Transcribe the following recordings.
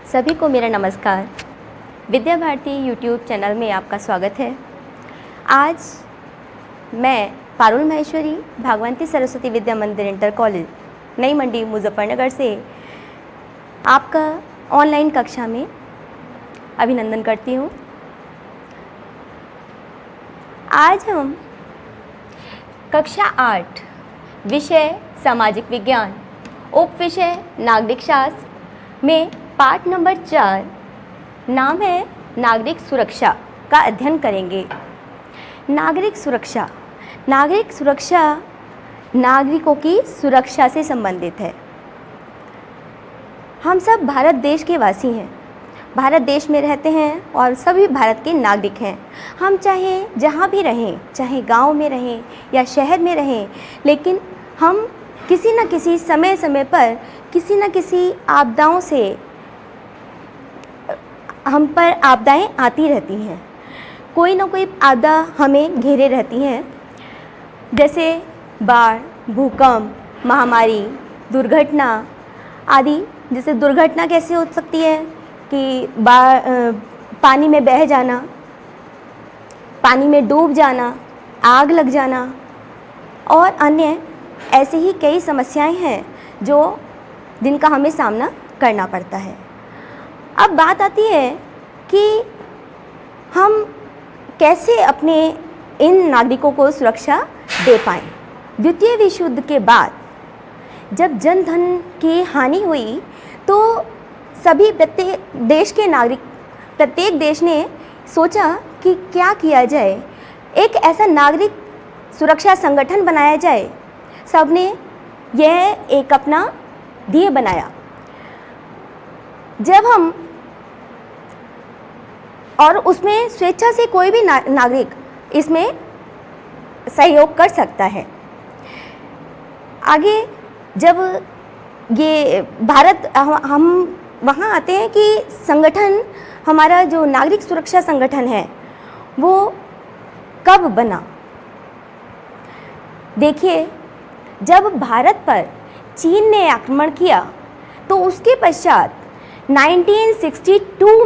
सभी को मेरा नमस्कार। विद्या भारती यूट्यूब चैनल में आपका स्वागत है। आज मैं पारुल महेश्वरी भागवंती सरस्वती विद्या मंदिर इंटर कॉलेज नई मंडी मुजफ्फरनगर से आपका ऑनलाइन कक्षा में अभिनंदन करती हूँ। आज हम कक्षा 8 विषय सामाजिक विज्ञान उप विषय नागरिक शास्त्र में पाठ नंबर 4 नाम है नागरिक सुरक्षा का अध्ययन करेंगे। नागरिक सुरक्षा नागरिकों की सुरक्षा से संबंधित है। हम सब भारत देश के वासी हैं, भारत देश में रहते हैं और सभी भारत के नागरिक हैं। हम चाहे जहाँ भी रहें, चाहे गांव में रहें या शहर में रहें, लेकिन हम किसी न किसी समय पर किसी न किसी आपदाओं से हम पर आपदाएं आती रहती हैं। कोई ना कोई आपदा हमें घेरे रहती हैं, जैसे बाढ़, भूकंप, महामारी, दुर्घटना आदि। जैसे दुर्घटना कैसे हो सकती है कि पानी में बह जाना, पानी में डूब जाना, आग लग जाना और अन्य ऐसे ही कई समस्याएं हैं जिनका हमें सामना करना पड़ता है। अब बात आती है कि हम कैसे अपने इन नागरिकों को सुरक्षा दे पाएँ। द्वितीय विश्व युद्ध के बाद जब जन धन की हानि हुई तो प्रत्येक देश ने सोचा कि क्या किया जाए, एक ऐसा नागरिक सुरक्षा संगठन बनाया जाए। सबने यह एक अपना ध्येय बनाया। जब हम और उसमें स्वेच्छा से कोई भी नागरिक इसमें सहयोग कर सकता है। आगे जब ये भारत हम वहाँ आते हैं कि संगठन, हमारा जो नागरिक सुरक्षा संगठन है वो कब बना। देखिए, जब भारत पर चीन ने आक्रमण किया तो उसके पश्चात 1962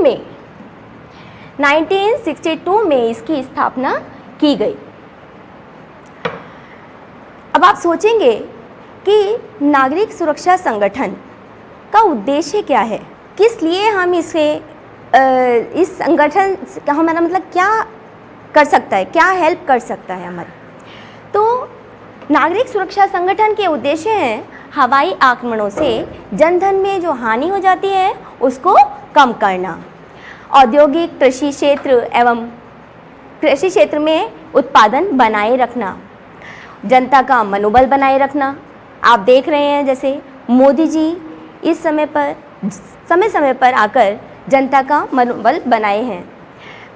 में इसकी स्थापना की गई। अब आप सोचेंगे कि नागरिक सुरक्षा संगठन का उद्देश्य क्या है, किस लिए हम इस संगठन का हमारा मतलब क्या कर सकता है, क्या हेल्प कर सकता है हमारी। तो नागरिक सुरक्षा संगठन के उद्देश्य हैं हवाई आक्रमणों से जनधन में जो हानि हो जाती है उसको कम करना, औद्योगिक कृषि क्षेत्र में उत्पादन बनाए रखना, जनता का मनोबल बनाए रखना। आप देख रहे हैं जैसे मोदी जी इस समय पर आकर जनता का मनोबल बनाए हैं।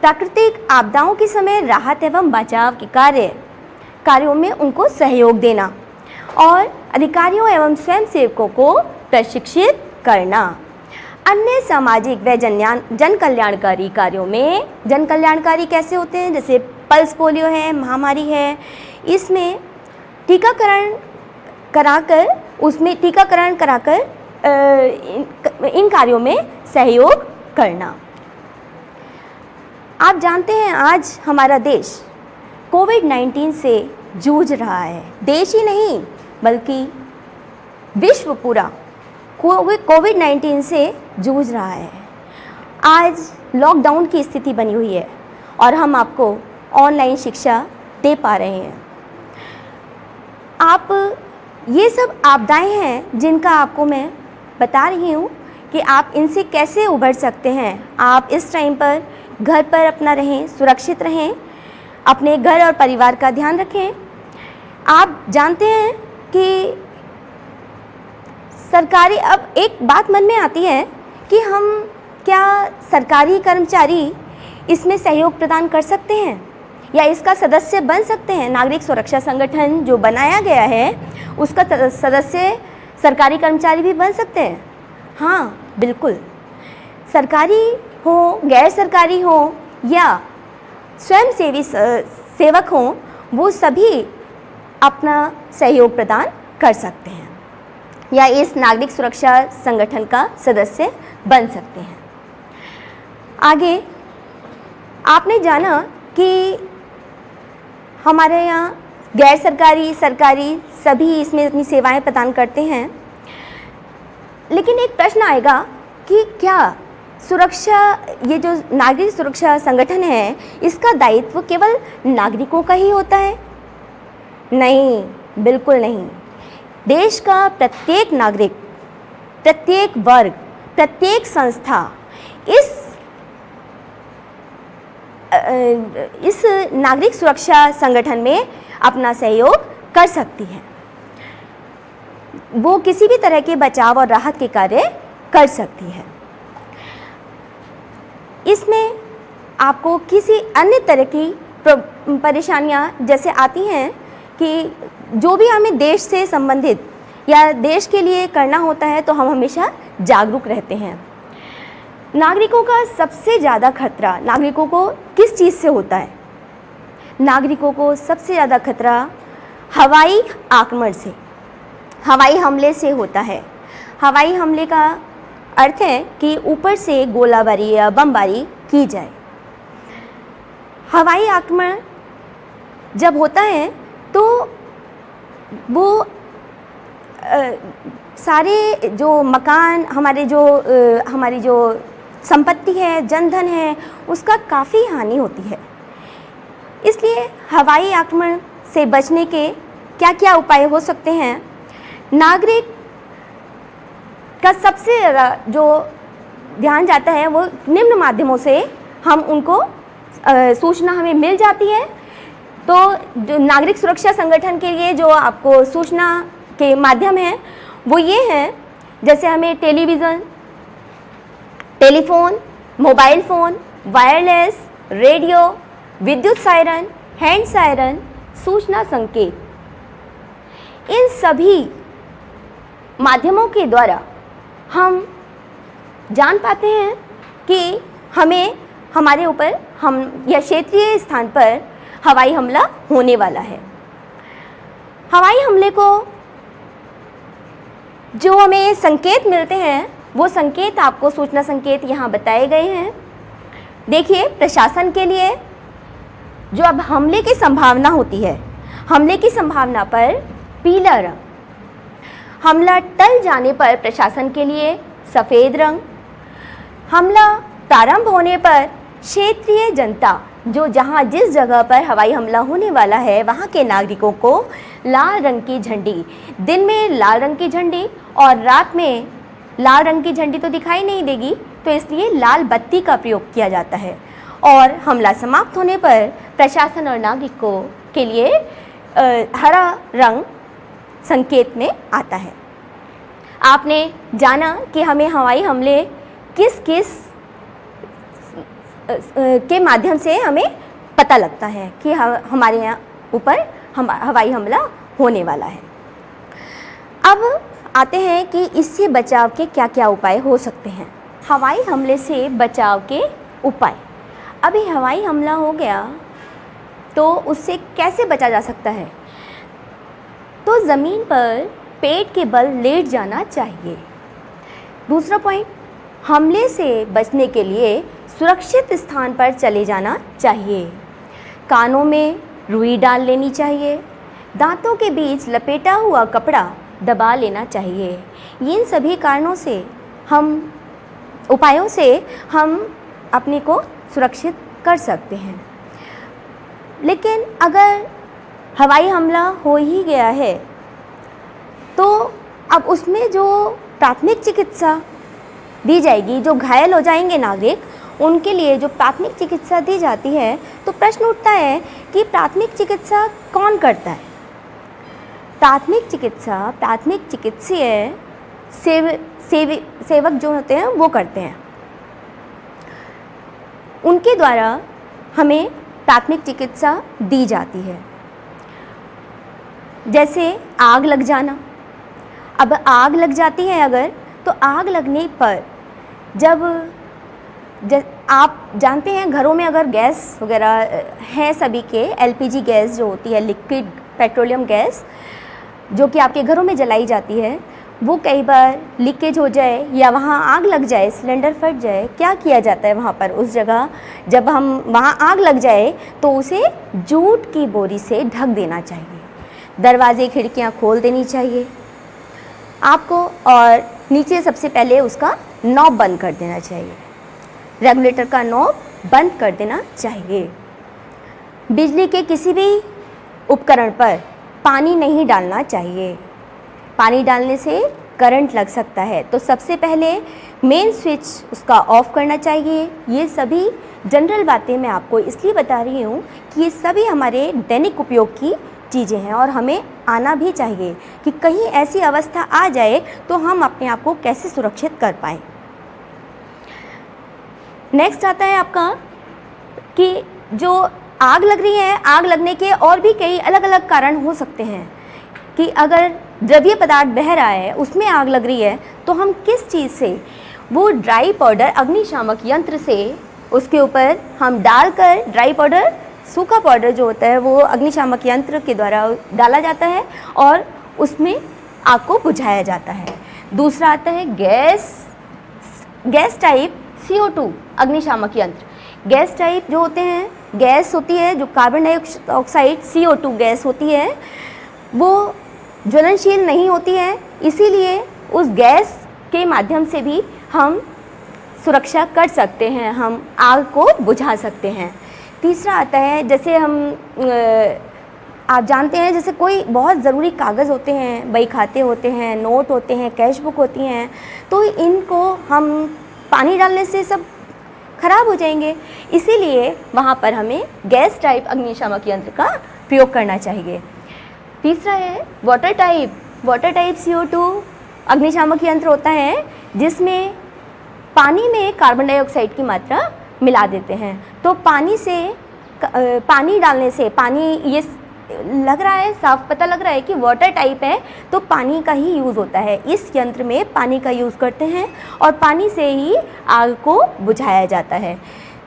प्राकृतिक आपदाओं के समय राहत एवं बचाव के कार्यों में उनको सहयोग देना और अधिकारियों एवं स्वयंसेवकों को प्रशिक्षित करना। अन्य सामाजिक व जन कल्याणकारी कार्यों में, जन कल्याणकारी कैसे होते हैं, जैसे पल्स पोलियो है, महामारी है, इसमें टीकाकरण कराकर इन कार्यों में सहयोग करना। आप जानते हैं आज हमारा देश कोविड-19 से जूझ रहा है। देश ही नहीं बल्कि विश्व पूरा कोविड-19 से जूझ रहा है। आज लॉकडाउन की स्थिति बनी हुई है और हम आपको ऑनलाइन शिक्षा दे पा रहे हैं। आप ये सब आपदाएं हैं जिनका आपको मैं बता रही हूँ कि आप इनसे कैसे उभर सकते हैं। आप इस टाइम पर घर पर अपना रहें, सुरक्षित रहें, अपने घर और परिवार का ध्यान रखें। आप जानते हैं कि सरकारी, अब एक बात मन में आती है कि हम क्या सरकारी कर्मचारी इसमें सहयोग प्रदान कर सकते हैं या इसका सदस्य बन सकते हैं। नागरिक सुरक्षा संगठन जो बनाया गया है उसका सदस्य सरकारी कर्मचारी भी बन सकते हैं। हाँ, बिल्कुल, सरकारी हो, गैर सरकारी हो या स्वयंसेवी सेवक हों, वो सभी अपना सहयोग प्रदान कर सकते हैं या इस नागरिक सुरक्षा संगठन का सदस्य बन सकते हैं। आगे आपने जाना कि हमारे यहाँ गैर सरकारी, सरकारी सभी इसमें अपनी सेवाएं प्रदान करते हैं, लेकिन एक प्रश्न आएगा कि क्या सुरक्षा, ये जो नागरिक सुरक्षा संगठन है, इसका दायित्व केवल नागरिकों का ही होता है? नहीं, बिल्कुल नहीं। देश का प्रत्येक नागरिक, प्रत्येक वर्ग, प्रत्येक संस्था इस नागरिक सुरक्षा संगठन में अपना सहयोग कर सकती है। वो किसी भी तरह के बचाव और राहत के कार्य कर सकती है। इसमें आपको किसी अन्य तरह की परेशानियां जैसे आती हैं कि जो भी हमें देश से संबंधित या देश के लिए करना होता है, तो हम हमेशा जागरूक रहते हैं। नागरिकों का सबसे ज़्यादा खतरा नागरिकों को किस चीज़ से होता है? नागरिकों को सबसे ज़्यादा खतरा हवाई आक्रमण से, हवाई हमले से होता है। हवाई हमले का अर्थ है कि ऊपर से गोलाबारी या बमबारी की जाए। हवाई आक्रमण जब होता है तो वो सारे जो मकान, हमारी जो संपत्ति है, जनधन है, उसका काफ़ी हानि होती है। इसलिए हवाई आक्रमण से बचने के क्या क्या उपाय हो सकते हैं? नागरिक का सबसे ज़्यादा जो ध्यान जाता है वो निम्न माध्यमों से हम उनको सूचना हमें मिल जाती है। तो जो नागरिक सुरक्षा संगठन के लिए जो आपको सूचना के माध्यम हैं वो ये हैं, जैसे हमें television, telephone, mobile phone, wireless, radio, विद्युत सायरन, हैंड सायरन, सूचना संकेत, इन सभी माध्यमों के द्वारा हम जान पाते हैं कि हमें हमारे ऊपर या क्षेत्रीय स्थान पर हवाई हमला होने वाला है। हवाई हमले को जो हमें संकेत मिलते हैं वो संकेत आपको सूचना संकेत यहाँ बताए गए हैं। देखिए, प्रशासन के लिए जो अब हमले की संभावना होती है, हमले की संभावना पर पीला रंग, हमला टल जाने पर प्रशासन के लिए सफ़ेद रंग, हमला प्रारंभ होने पर क्षेत्रीय जनता, जो जहाँ जिस जगह पर हवाई हमला होने वाला है वहाँ के नागरिकों को लाल रंग की झंडी, दिन में लाल रंग की झंडी और रात में लाल रंग की झंडी तो दिखाई नहीं देगी, तो इसलिए लाल बत्ती का प्रयोग किया जाता है। और हमला समाप्त होने पर प्रशासन और नागरिकों के लिए हरा रंग संकेत में आता है। आपने जाना कि हमें हवाई हमले किस किस के माध्यम से हमें पता लगता है कि हमारे यहाँ ऊपर हवाई हमला होने वाला है। अब आते हैं कि इससे बचाव के क्या क्या उपाय हो सकते हैं। हवाई हमले से बचाव के उपाय। अभी हवाई हमला हो गया तो उससे कैसे बचा जा सकता है? तो ज़मीन पर पेट के बल लेट जाना चाहिए। दूसरा पॉइंट, हमले से बचने के लिए सुरक्षित स्थान पर चले जाना चाहिए। कानों में रुई डाल लेनी चाहिए। दांतों के बीच लपेटा हुआ कपड़ा दबा लेना चाहिए। इन सभी कारणों से उपायों से हम अपने को सुरक्षित कर सकते हैं। लेकिन अगर हवाई हमला हो ही गया है तो अब उसमें जो प्राथमिक चिकित्सा दी जाएगी, जो घायल हो जाएंगे नागरिक, उनके लिए जो प्राथमिक चिकित्सा दी जाती है, तो प्रश्न उठता है कि प्राथमिक चिकित्सा कौन करता है? प्राथमिक चिकित्सीय सेवक जो होते हैं वो करते हैं। उनके द्वारा हमें प्राथमिक चिकित्सा दी जाती है। जैसे आग लग जाना। अब आग लग जाती है अगर, तो आग लगने पर आप जानते हैं घरों में अगर गैस वगैरह है सभी के, एलपीजी गैस जो होती है, लिक्विड पेट्रोलियम गैस, जो कि आपके घरों में जलाई जाती है, वो कई बार लीकेज हो जाए या वहाँ आग लग जाए, सिलेंडर फट जाए, क्या किया जाता है वहाँ पर? उस जगह जब हम वहाँ आग लग जाए तो उसे जूट की बोरी से ढक देना चाहिए। दरवाजे खिड़कियाँ खोल देनी चाहिए आपको, और नीचे सबसे पहले उसका नॉब बंद कर देना चाहिए, रेगुलेटर का नॉब बंद कर देना चाहिए। बिजली के किसी भी उपकरण पर पानी नहीं डालना चाहिए, पानी डालने से करंट लग सकता है। तो सबसे पहले मेन स्विच उसका ऑफ करना चाहिए। ये सभी जनरल बातें मैं आपको इसलिए बता रही हूँ कि ये सभी हमारे दैनिक उपयोग की चीज़ें हैं और हमें आना भी चाहिए कि कहीं ऐसी अवस्था आ जाए तो हम अपने आप को कैसे सुरक्षित कर पाएँ। नेक्स्ट आता है आपका कि जो आग लग रही है, आग लगने के और भी कई अलग अलग कारण हो सकते हैं कि अगर द्रव्य पदार्थ बह रहा है, उसमें आग लग रही है, तो हम किस चीज़ से, वो ड्राई पाउडर अग्निशामक यंत्र से उसके ऊपर हम डालकर, ड्राई पाउडर, सूखा पाउडर जो होता है वो अग्निशामक यंत्र के द्वारा डाला जाता है और उसमें आग को बुझाया जाता है। दूसरा आता है गैस टाइप CO2 अग्निशामक यंत्र। गैस टाइप जो होते हैं, गैस होती है जो कार्बन डाइऑक्साइड CO2 गैस होती है, वो ज्वलनशील नहीं होती है, इसीलिए उस गैस के माध्यम से भी हम सुरक्षा कर सकते हैं, हम आग को बुझा सकते हैं। तीसरा आता है, जैसे आप जानते हैं जैसे कोई बहुत ज़रूरी कागज़ होते हैं, बही खाते होते हैं, नोट होते हैं, कैश बुक होती हैं, तो इनको हम पानी डालने से सब खराब हो जाएंगे, इसीलिए वहाँ पर हमें गैस टाइप अग्निशामक यंत्र का प्रयोग करना चाहिए। तीसरा है वाटर टाइप CO2 अग्निशामक यंत्र होता है जिसमें पानी में कार्बन डाइऑक्साइड की मात्रा मिला देते हैं। तो पानी डालने से, पानी ये लग रहा है, साफ पता लग रहा है कि वाटर टाइप है, तो पानी का ही यूज़ होता है। इस यंत्र में पानी का यूज़ करते हैं और पानी से ही आग को बुझाया जाता है।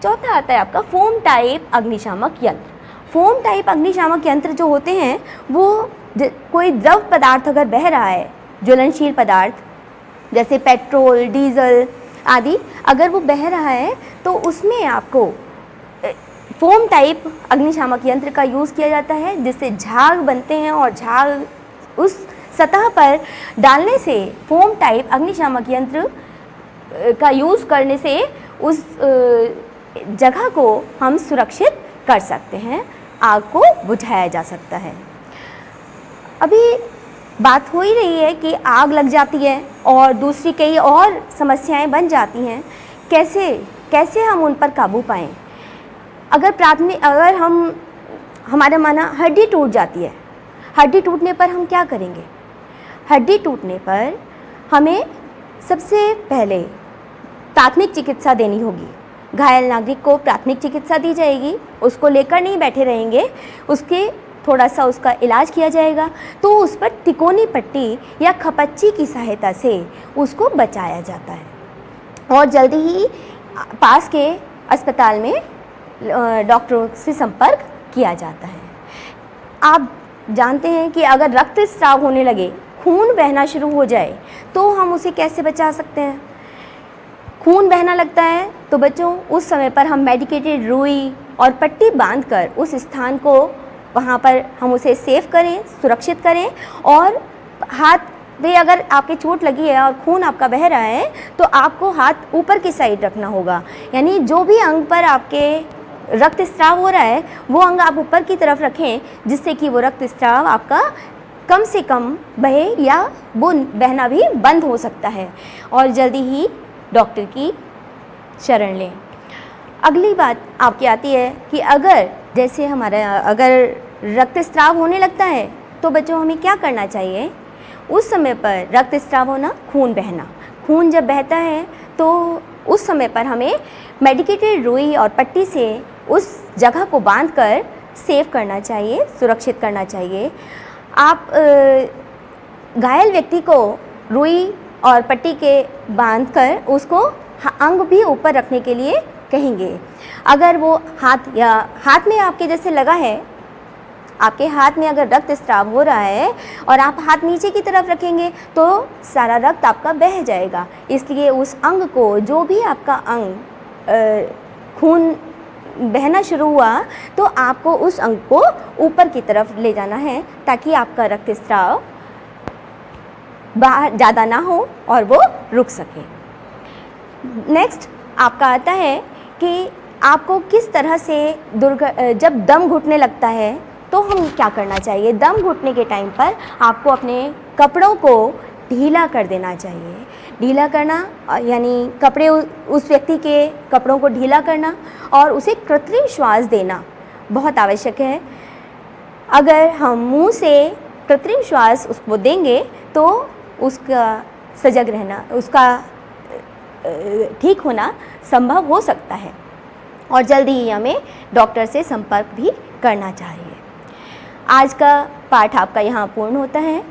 चौथा आता है आपका फोम टाइप अग्निशामक यंत्र। फोम टाइप अग्निशामक यंत्र जो होते हैं वो कोई द्रव पदार्थ अगर बह रहा है, ज्वलनशील पदार्थ जैसे पेट्रोल, डीजल आदि अगर वो बह रहा है, तो उसमें आपको फोम टाइप अग्निशामक यंत्र का यूज़ किया जाता है, जिससे झाग बनते हैं और झाग उस सतह पर डालने से, फोम टाइप अग्निशामक यंत्र का यूज़ करने से उस जगह को हम सुरक्षित कर सकते हैं, आग को बुझाया जा सकता है। अभी बात हो ही रही है कि आग लग जाती है और दूसरी कई और समस्याएं बन जाती हैं, कैसे हम उन पर काबू पाएं। अगर हमारा माना हड्डी टूट जाती है, हड्डी टूटने पर हम क्या करेंगे? हड्डी टूटने पर हमें सबसे पहले प्राथमिक चिकित्सा देनी होगी। घायल नागरिक को प्राथमिक चिकित्सा दी जाएगी, उसको लेकर नहीं बैठे रहेंगे, थोड़ा सा उसका इलाज किया जाएगा, तो उस पर तिकोनी पट्टी या खपच्ची की सहायता से उसको बचाया जाता है और जल्दी ही पास के अस्पताल में डॉक्टरों से संपर्क किया जाता है। आप जानते हैं कि अगर रक्तस्राव होने लगे, खून बहना शुरू हो जाए, तो हम उसे कैसे बचा सकते हैं? खून बहना लगता है तो बच्चों उस समय पर हम मेडिकेटेड रुई और पट्टी बांधकर उस स्थान को, वहाँ पर हम उसे सेफ करें, सुरक्षित करें। और हाथ पे अगर आपके चोट लगी है और खून आपका बह रहा है, तो आपको हाथ ऊपर की साइड रखना होगा, यानी जो भी अंग पर आपके रक्तस्राव हो रहा है वो अंग आप ऊपर की तरफ रखें, जिससे कि वो रक्तस्राव आपका कम से कम बहे या वो बहना भी बंद हो सकता है और जल्दी ही डॉक्टर की शरण लें। अगली बात आपकी आती है कि अगर रक्तस्राव होने लगता है तो बच्चों हमें क्या करना चाहिए? उस समय पर रक्तस्राव होना, खून बहना, खून जब बहता है तो उस समय पर हमें मेडिकेटेड रुई और पट्टी से उस जगह को बांधकर सेव करना चाहिए, सुरक्षित करना चाहिए। आप घायल व्यक्ति को रुई और पट्टी के बांधकर उसको अंग भी ऊपर रखने के लिए कहेंगे। अगर वो हाथ में आपके जैसे लगा है आपके हाथ में अगर रक्तस्राव हो रहा है और आप हाथ नीचे की तरफ रखेंगे तो सारा रक्त आपका बह जाएगा। इसलिए उस अंग को, जो भी आपका अंग खून बहना शुरू हुआ तो आपको उस अंग को ऊपर की तरफ ले जाना है ताकि आपका रक्तस्राव बाहर ज़्यादा ना हो और वो रुक सके। नेक्स्ट आपका आता है कि आपको किस तरह से जब दम घुटने लगता है तो हम क्या करना चाहिए। दम घुटने के टाइम पर आपको अपने कपड़ों को ढीला कर देना चाहिए। ढीला करना यानी कपड़े, उस व्यक्ति के कपड़ों को ढीला करना और उसे कृत्रिम श्वास देना बहुत आवश्यक है। अगर हम मुंह से कृत्रिम श्वास उसको देंगे तो उसका सजग रहना, उसका ठीक होना संभव हो सकता है और जल्दी ही हमें डॉक्टर से संपर्क भी करना चाहिए। आज का पाठ आपका यहाँ पूर्ण होता है।